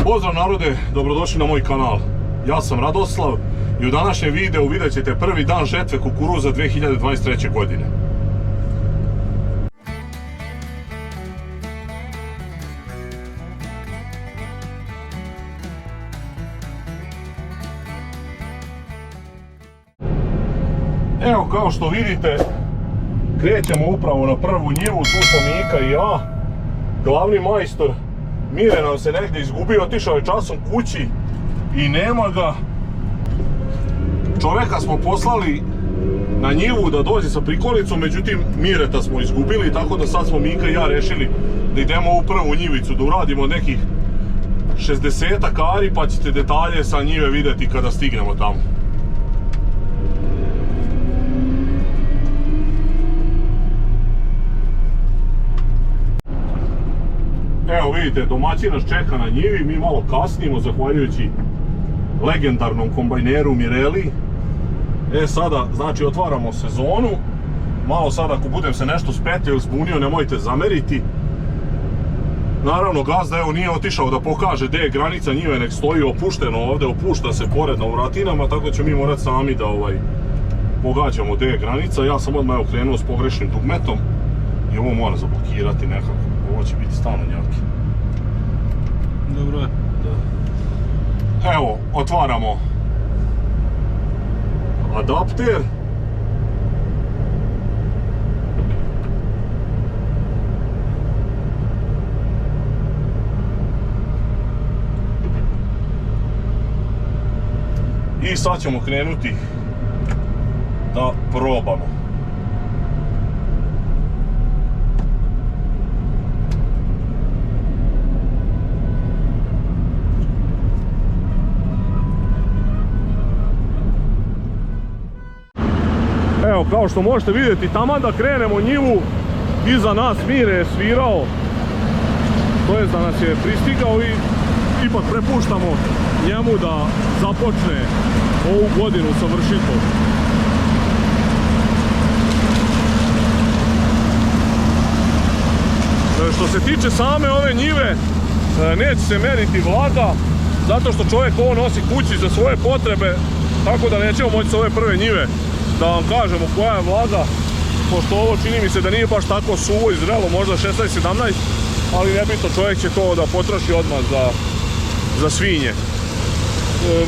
Pozdrav narode, dobrodošli na moj kanal. Ja sam Radoslav i u današnjem videu vidjet ćete prvi dan žetve kukuruza 2023. godine. Evo, kao što vidite, krećemo upravo na prvu njivu, tu smo Mika i ja. Glavni majstor Mire nam se negdje izgubio, otišao je časom kući i nema ga. Čovjeka smo poslali na njivu da dođe sa prikolicom, međutim Mireta smo izgubili, tako da sad smo Mika i ja rešili da idemo u prvu njivicu, da uradimo nekih 60 ari, pa ćete detalje sa njive vidjeti kada stignemo tamo. Evo vidite, domaćin nas čeka na njivi, mi malo kasnimo zahvaljujući legendarnom kombajneru Mireli. Sada, znači, otvaramo sezonu. Malo sad, ako budem se nešto spetio ili zbunio, nemojte zameriti. Naravno, gazda evo nije otišao da pokaže gdje je granica njive, nek stoji opušteno ovdje, opušta se pored na vratinama, tako da ćemo mi morati sami da pogađamo gdje je granica. Ja sam odmah krenuo s pogrešnim dugmetom i ovo moram zablokirati nekako. Ovo će biti stalno njaki. Dobro je. Da. Evo, otvaramo adapter. I sad ćemo krenuti da probamo. Evo, kao što možete vidjeti, taman da krenemo njivu, iza nas Mire je svirao, to jest da nas je pristigao i ipak prepuštamo njemu da započne ovu godinu sa vršitom. Što se tiče same ove njive, neće se meriti vlaga, zato što čovjek ovo nosi kući za svoje potrebe, tako da nećemo moći s ove prve njive da vam kažemo koja je vlaga, pošto ovo čini mi se da nije baš tako suvo i zrelo, možda 16-17, ali nebitno, čovjek će to da potroši odmah za svinje.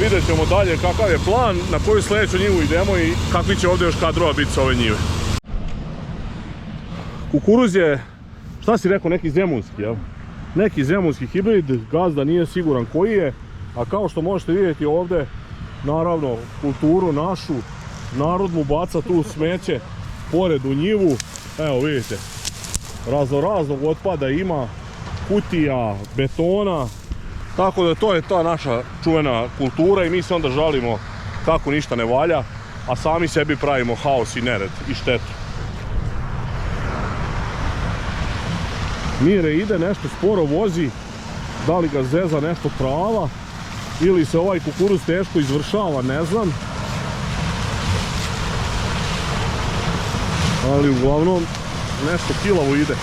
Vidjet ćemo dalje kakav je plan, na koju sljedeću njivu idemo i kakvi će ovdje još kadrova biti sa ove njive. Kukuruz je, šta si rekao, neki zemunski, jel? Neki zemunski hibrid, gazda nije siguran koji je, a kao što možete vidjeti ovdje, naravno, kulturu našu, narod mu baca tu smeće pored u njivu. Evo vidite, raznoraznog otpada ima, kutija, betona, tako da to je ta naša čuvena kultura i mi se onda žalimo kako ništa ne valja, a sami sebi pravimo haos i nered i štetu. Mire ide, nešto sporo vozi, da li ga zeza nešto prava ili se ovaj kukuruz teško izvršava, ne znam. Ali uglavnom nešto kilavo ide.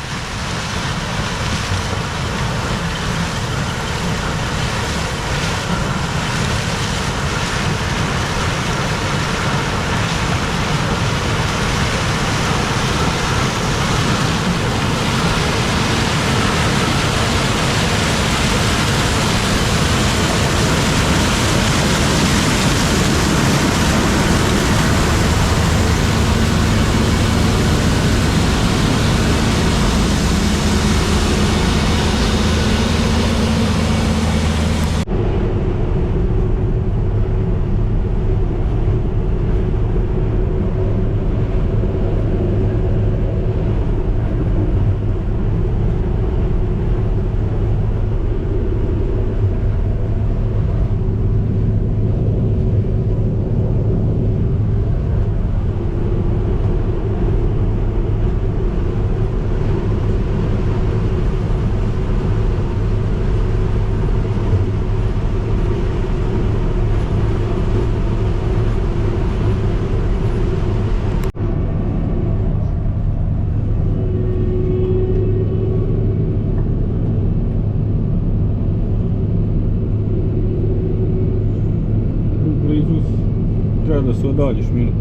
da se odaljiš, Milo.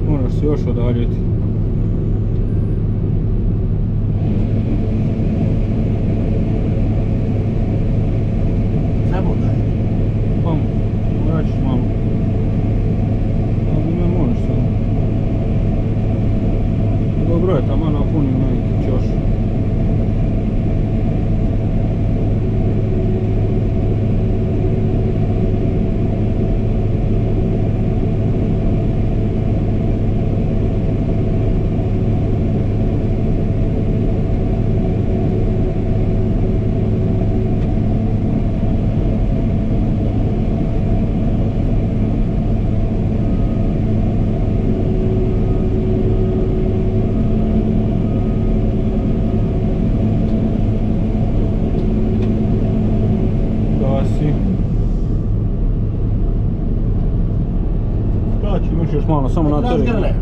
Moraš se još odaljiti. Samo daj. Pa, vraćiš malo. Ali ne možeš samo. Dobro je, tamo napunim neki ćoš. Imaš još malo, samo na tebi. Razgrle.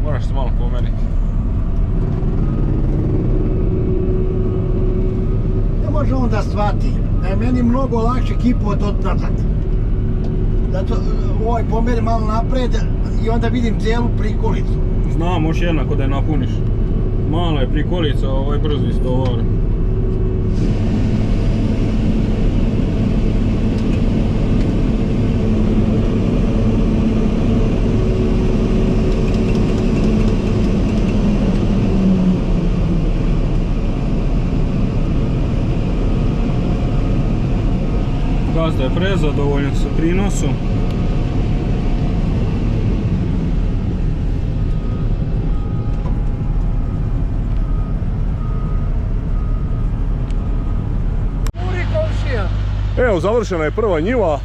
Moraš se malo pomeriti. Ne može on da shvati da je meni mnogo lakše kipovat od nazad. Zato ovaj pomeri malo napred i onda vidim cijelu prikolicu. Znam, možeš jednako da je napuniš. Mala je prikolica, ovaj brzo istovar. Gazda je prezadovoljan sa prinosom. Evo, završena je prva njiva.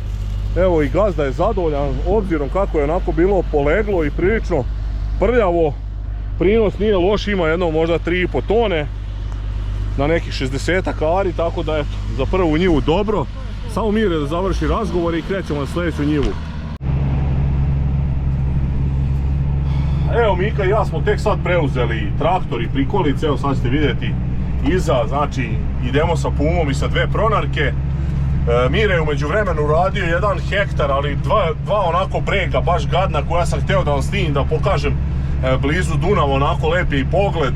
Evo i gazda je zadovoljan obzirom kako je onako bilo poleglo i prilično prljavo. Prinos nije loš, ima jedno možda 3,5 tone na nekih 60 ari, tako da eto, za prvu njivu dobro. Samo Mire da završi razgovor i krećemo na sljedeću njivu. Evo, Mika i ja smo tek sad preuzeli traktor i prikolice, evo sad ćete vidjeti iza, znači idemo sa Pumom i sa 2 pronarke. Mire je u međuvremenu radio 1 hektar, ali dva onako brega, baš gadna, koja sam htio da vam snimim, da pokažem blizu Dunava, onako lepi i pogled,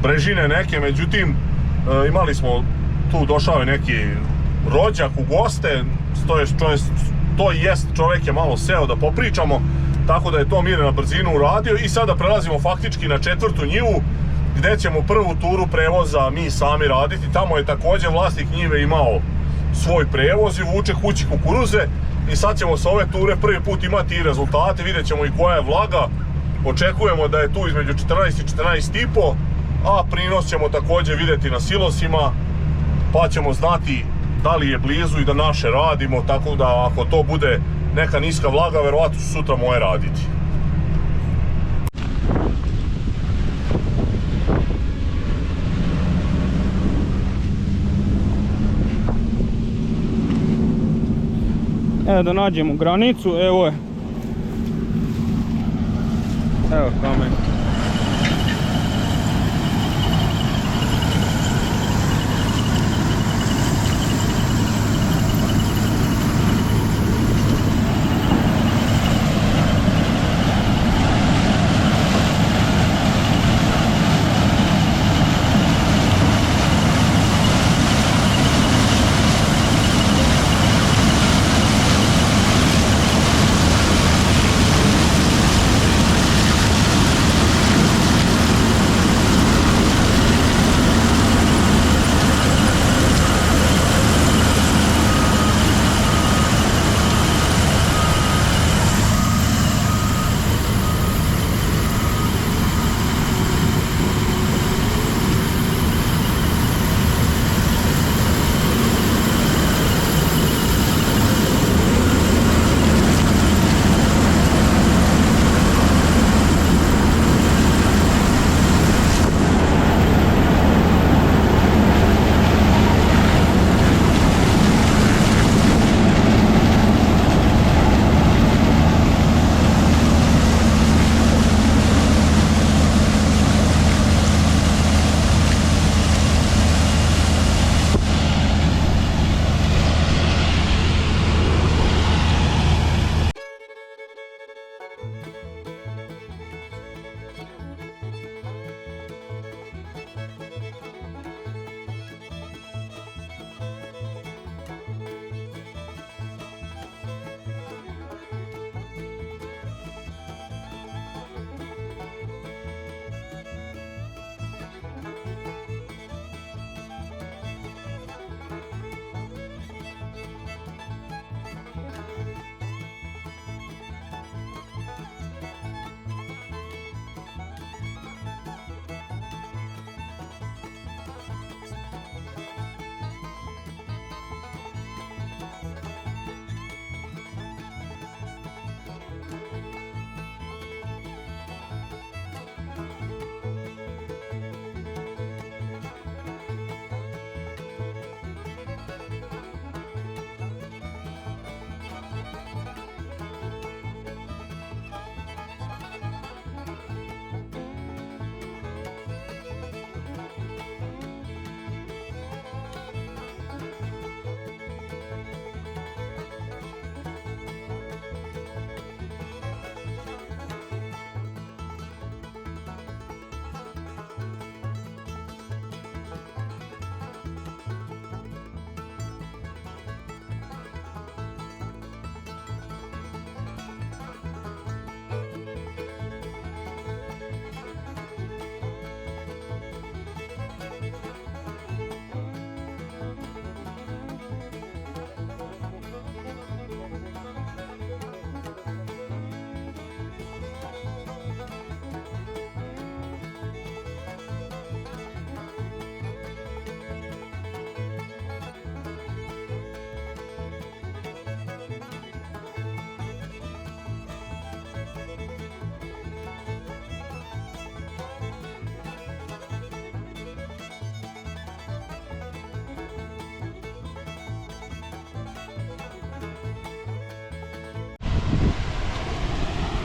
brežine neke, međutim imali smo tu, došao je neki rođak u goste, čovjek je malo seo da popričamo, tako da je to Mire na brzinu uradio i sada prelazimo faktički na 4. njivu gdje ćemo prvu turu prevoza mi sami raditi. Tamo je također vlasnik njive imao svoj prevoz i vuče kući kukuruze i sad ćemo sa ove ture prvi put imati i rezultate, vidjet ćemo i koja je vlaga, očekujemo da je tu između 14 i 14,5, a prinos ćemo također vidjeti na silosima, pa ćemo znati da li je blizu i da naše radimo, tako da ako to bude neka niska vlaga, verovatno ću sutra moje raditi. Evo da nađemo granicu, evo je. Evo kamen.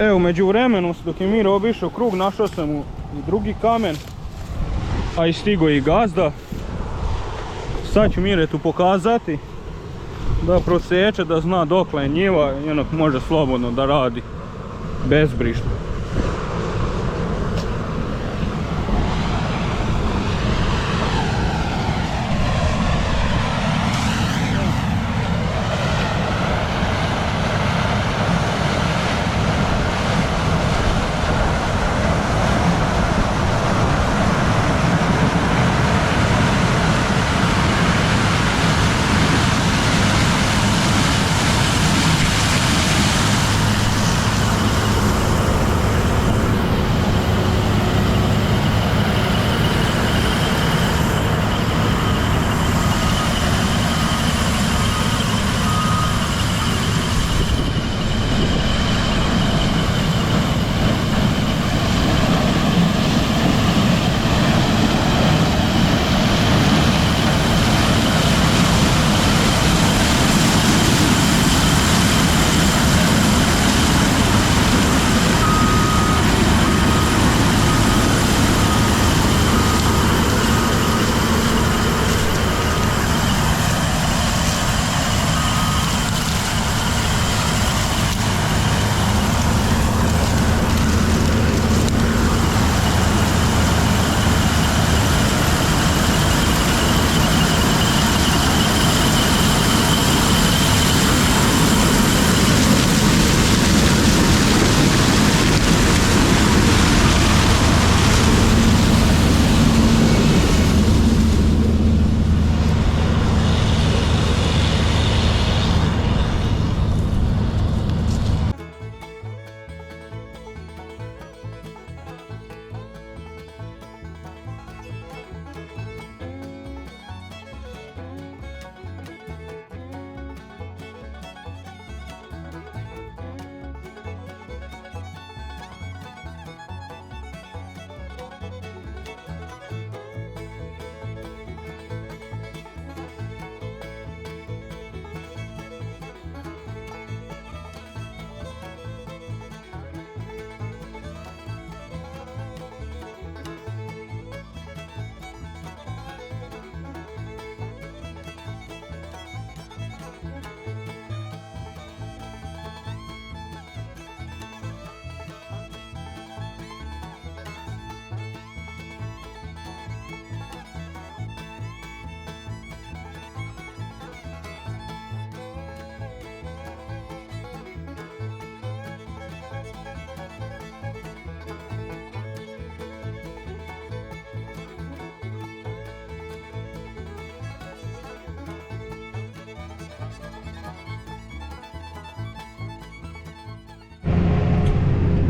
Evo, među vremenu, dok je Miro obišao krug, našao sam mu i drugi kamen, a i stigo i gazda. Sad ću Miretu pokazati da proseče, da zna dokle je njiva i onak može slobodno da radi bezbrižno.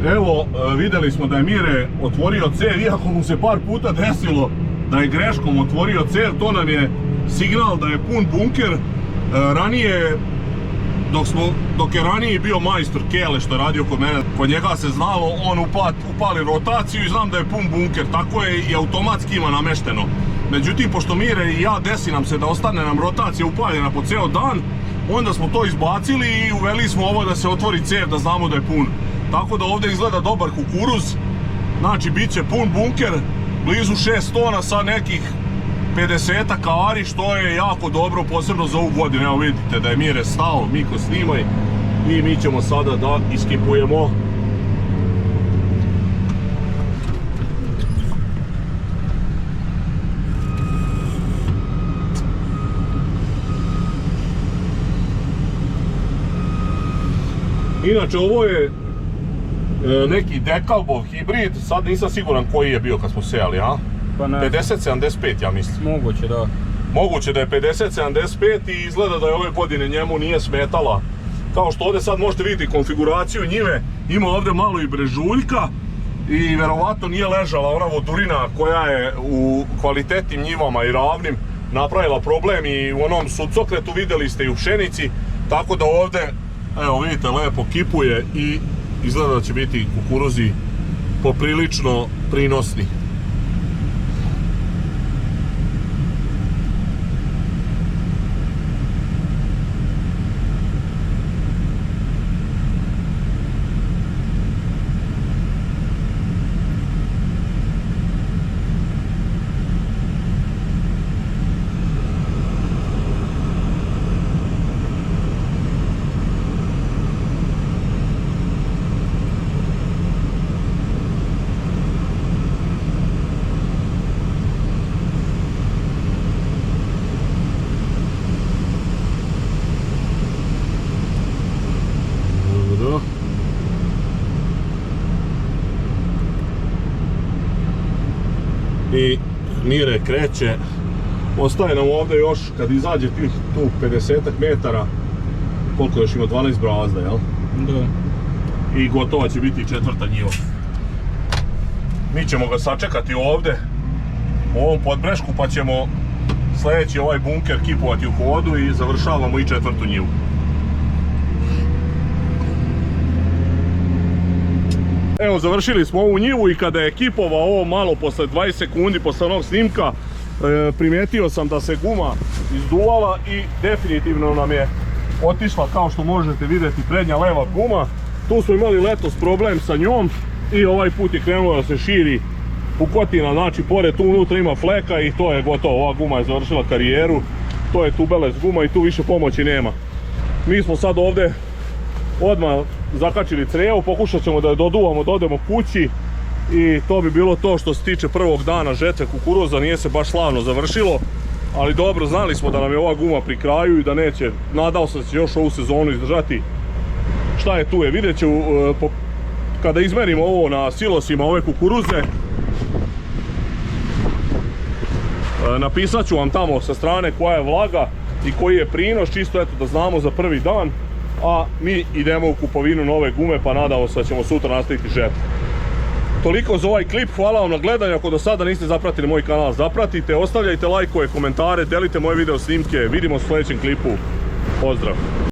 Evo, vidjeli smo da je Mire otvorio cev, iako mu se par puta desilo da je greškom otvorio cev, to nam je signal da je pun bunker. Ranije, dok je ranije bio majstor Kele što je radio kod mene, kod njega se znalo, on upali rotaciju i znam da je pun bunker, tako je i automatski ima namešteno. Međutim, pošto Mire i ja desi nam se da ostane nam rotacija upaljena po ceo dan, onda smo to izbacili i uveli smo ovo da se otvori cev, da znamo da je pun. Tako da ovdje izgleda dobar kukuruz, znači bit će pun bunker, blizu 6 tona sa nekih 50 ari, što je jako dobro, posebno za ovu godinu. Evo vidite da je Mire stao, Miko snimaj, i mi ćemo sada da iskipujemo. Inače, ovo je neki Dekalbov hibrid, sad nisam siguran koji je bio kad smo sejali, a? Pa ne. 50-75, ja mislim. Moguće, da. Moguće da je 50-75 i izgleda da je ove godine njemu nije smetala. Kao što ovdje sad možete vidjeti konfiguraciju njive, ima ovdje malo i brežuljka i verovatno nije ležala ona vodurina koja je u kvalitetnim njivama i ravnim napravila problem, i u onom suncokretu vidjeli ste i u pšenici, tako da ovdje, evo vidite, lepo kipuje i izgleda da će biti kukuruzi poprilično prinosni. i Mire kreće. Ostaje nam ovdje još, kad izađe tih tu 50 metara, koliko još ima, 12 brazda, jel? Da. I gotova će biti 4. njiva. Mi ćemo ga sačekati ovdje, u ovom podbrešku, pa ćemo sljedeći ovaj bunker kipovati u hodu i završavamo i 4. njivu. Evo, završili smo ovu njivu i kada je kipovao ovo malo posle 20 sekundi posle onog snimka, primijetio sam da se guma izduvala i definitivno nam je otišla, kao što možete vidjeti, prednja leva guma. Tu smo imali letos problem sa njom i ovaj put je krenulo da se širi pukotina, znači pored tu unutra ima fleka i to je gotovo, ova guma je završila karijeru. To je tubeless guma i tu više pomoći nema. Mi smo sad ovdje odmah zakačili crijevu, pokušat ćemo da je doduvamo, da odemo kući i to bi bilo to što se tiče prvog dana žetve kukuruza. Nije se baš slavno završilo, ali dobro, znali smo da nam je ova guma pri kraju i da neće, nadao sam da će još ovu sezonu izdržati. Šta je tu je, vidjet ću kada izmerimo ovo na silosima ove kukuruze. Napisat ću vam tamo sa strane koja je vlaga i koji je prinos, čisto eto da znamo za prvi dan. A mi idemo u kupovinu nove gume, pa nadamo se da ćemo sutra nastaviti žetvu. Toliko za ovaj klip, hvala vam na gledanju. Ako do sada niste zapratili moj kanal, zapratite, ostavljajte lajkove, komentare, delite moje video snimke. Vidimo se u sljedećem klipu. Pozdrav!